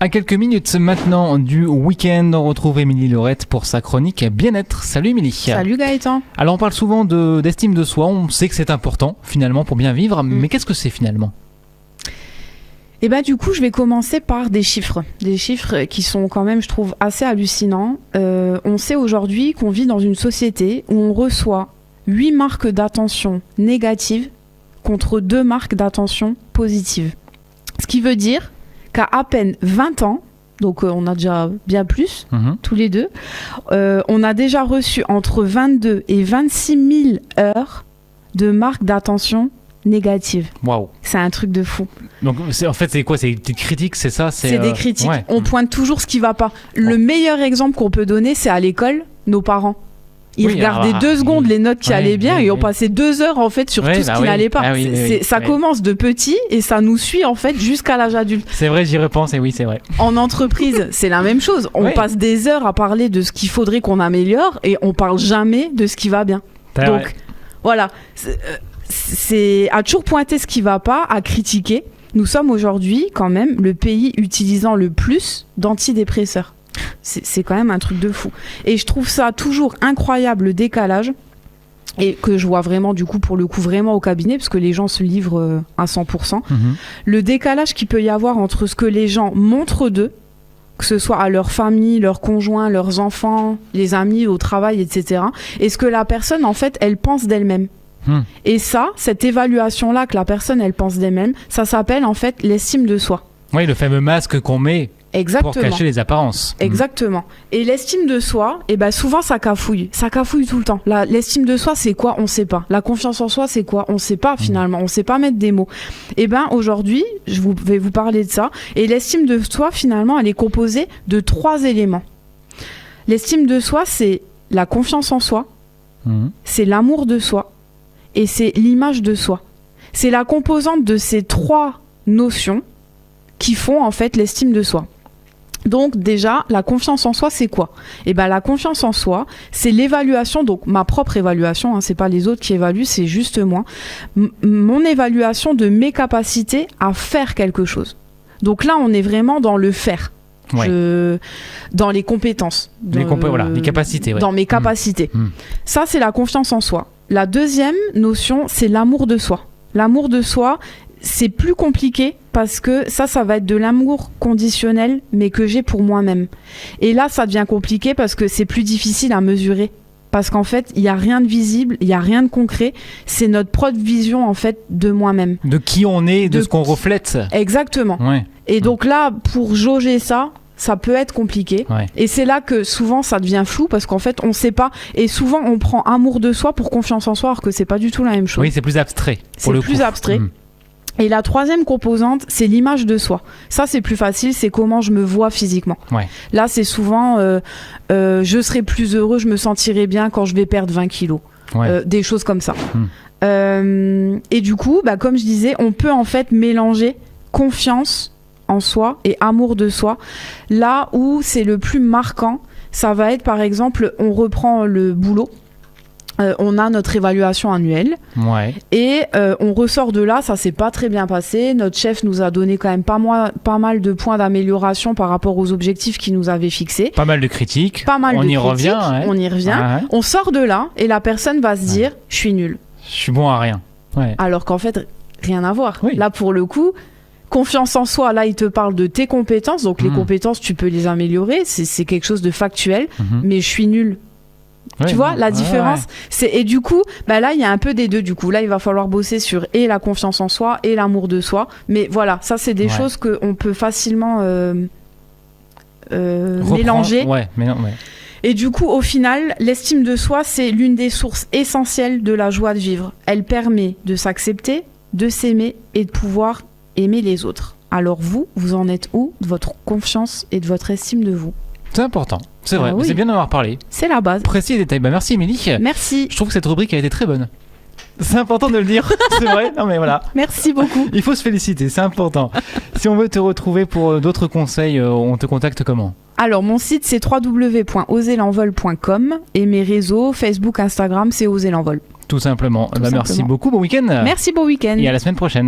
À quelques minutes maintenant du week-end, on retrouve Émilie Lorette pour sa chronique Bien-être. Salut Émilie. Salut Gaëtan. Alors on parle souvent d'estime de soi, on sait que c'est important finalement pour bien vivre, mais qu'est-ce que c'est finalement ? Et du coup, je vais commencer par des chiffres qui sont quand même, je trouve, assez hallucinants. On sait aujourd'hui qu'on vit dans une société où on reçoit 8 marques d'attention négatives contre 2 marques d'attention positives. Ce qui veut dire qu'à peine 20 ans, donc on a déjà bien plus, tous les deux, on a déjà reçu entre 22 et 26 000 heures de marques d'attention négatives. Waouh. C'est un truc de fou. Donc c'est quoi ? C'est des petites critiques, c'est ça ? C'est des critiques. Ouais. On pointe toujours ce qui va pas. Le meilleur exemple qu'on peut donner, c'est à l'école, nos parents. Ils regardaient 2 secondes les notes qui allaient bien et ont passé 2 heures en fait sur tout ce qui n'allait pas. Ça commence de petit et ça nous suit en fait jusqu'à l'âge adulte. C'est vrai, j'y repense et oui, c'est vrai. En entreprise, c'est la même chose. On passe des heures à parler de ce qu'il faudrait qu'on améliore et on parle jamais de ce qui va bien. Donc voilà, c'est à toujours pointer ce qui va pas, à critiquer. Nous sommes aujourd'hui quand même le pays utilisant le plus d'antidépresseurs. C'est quand même un truc de fou. Et je trouve ça toujours incroyable, le décalage, et que je vois vraiment, du coup, pour le coup, vraiment au cabinet, parce que les gens se livrent à 100%. Le décalage qu'il peut y avoir entre ce que les gens montrent d'eux, que ce soit à leur famille, leurs conjoints, leurs enfants, les amis, au travail, etc., et ce que la personne, en fait, elle pense d'elle-même. Et ça, cette évaluation-là que la personne, elle pense d'elle-même, ça s'appelle, en fait, l'estime de soi. Oui, le fameux masque qu'on met. Exactement. Pour cacher les apparences. Exactement. Et l'estime de soi, souvent ça cafouille. Ça cafouille tout le temps. L'estime de soi, c'est quoi ? On sait pas. La confiance en soi, c'est quoi ? On sait pas finalement. On sait pas mettre des mots. Aujourd'hui, je vais vous parler de ça. Et l'estime de soi, finalement, elle est composée de 3 éléments. L'estime de soi, c'est la confiance en soi, c'est l'amour de soi et c'est l'image de soi. C'est la composante de ces 3 notions qui font en fait l'estime de soi. Donc déjà, la confiance en soi, c'est quoi ? La confiance en soi, c'est l'évaluation, donc ma propre évaluation, c'est pas les autres qui évaluent, c'est juste moi, mon évaluation de mes capacités à faire quelque chose. Donc là, on est vraiment dans le faire. Dans les compétences. Les capacités. Dans mes capacités. Ça, c'est la confiance en soi. La deuxième notion, c'est l'amour de soi. L'amour de soi, c'est plus compliqué parce que ça va être de l'amour conditionnel, mais que j'ai pour moi-même. Et là, ça devient compliqué parce que c'est plus difficile à mesurer. Parce qu'en fait, il n'y a rien de visible, il n'y a rien de concret. C'est notre propre vision, en fait, de moi-même. De qui on est, de ce qu'on reflète. Exactement. Ouais. Et donc là, pour jauger ça peut être compliqué. Ouais. Et c'est là que souvent, ça devient flou parce qu'en fait, on ne sait pas. Et souvent, on prend amour de soi pour confiance en soi, alors que ce n'est pas du tout la même chose. Oui, c'est plus abstrait. C'est plus abstrait. Et la 3e composante, c'est l'image de soi. Ça, c'est plus facile, c'est comment je me vois physiquement. Ouais. Là, c'est souvent, je serai plus heureux, je me sentirai bien quand je vais perdre 20 kilos. Ouais. Des choses comme ça. Et du coup, comme je disais, on peut en fait mélanger confiance en soi et amour de soi. Là où c'est le plus marquant, ça va être par exemple, on reprend le boulot. On a notre évaluation annuelle et on ressort de là, ça s'est pas très bien passé. Notre chef nous a donné quand même pas mal de points d'amélioration par rapport aux objectifs qu'il nous avait fixés. Pas mal de critiques. On y revient. On sort de là et la personne va se dire je suis nulle. Je suis bon à rien. Ouais. Alors qu'en fait, rien à voir. Oui. Là, pour le coup, confiance en soi, là, il te parle de tes compétences. Donc les compétences, tu peux les améliorer. C'est quelque chose de factuel. Mais je suis nulle. Tu vois la différence, et du coup là il y a un peu des deux. Du coup là il va falloir bosser sur et la confiance en soi et l'amour de soi, mais voilà, ça c'est des choses qu'on peut facilement mélanger. Et du coup au final l'estime de soi, c'est l'une des sources essentielles de la joie de vivre. Elle permet de s'accepter, de s'aimer et de pouvoir aimer les autres. Alors vous en êtes où de votre confiance et de votre estime de vous ? C'est important, c'est vrai, c'est bien d'en avoir parlé. C'est la base. Précis et détail. Merci Émilie. Merci. Je trouve que cette rubrique a été très bonne. C'est important de le dire, c'est vrai. Non mais voilà. Merci beaucoup. Il faut se féliciter, c'est important. Si on veut te retrouver pour d'autres conseils, on te contacte comment ? Alors mon site c'est www.oserlenvol.com et mes réseaux Facebook, Instagram c'est Oser l'envol. Tout simplement. Merci beaucoup, bon week-end. Merci, bon week-end. Et à la semaine prochaine.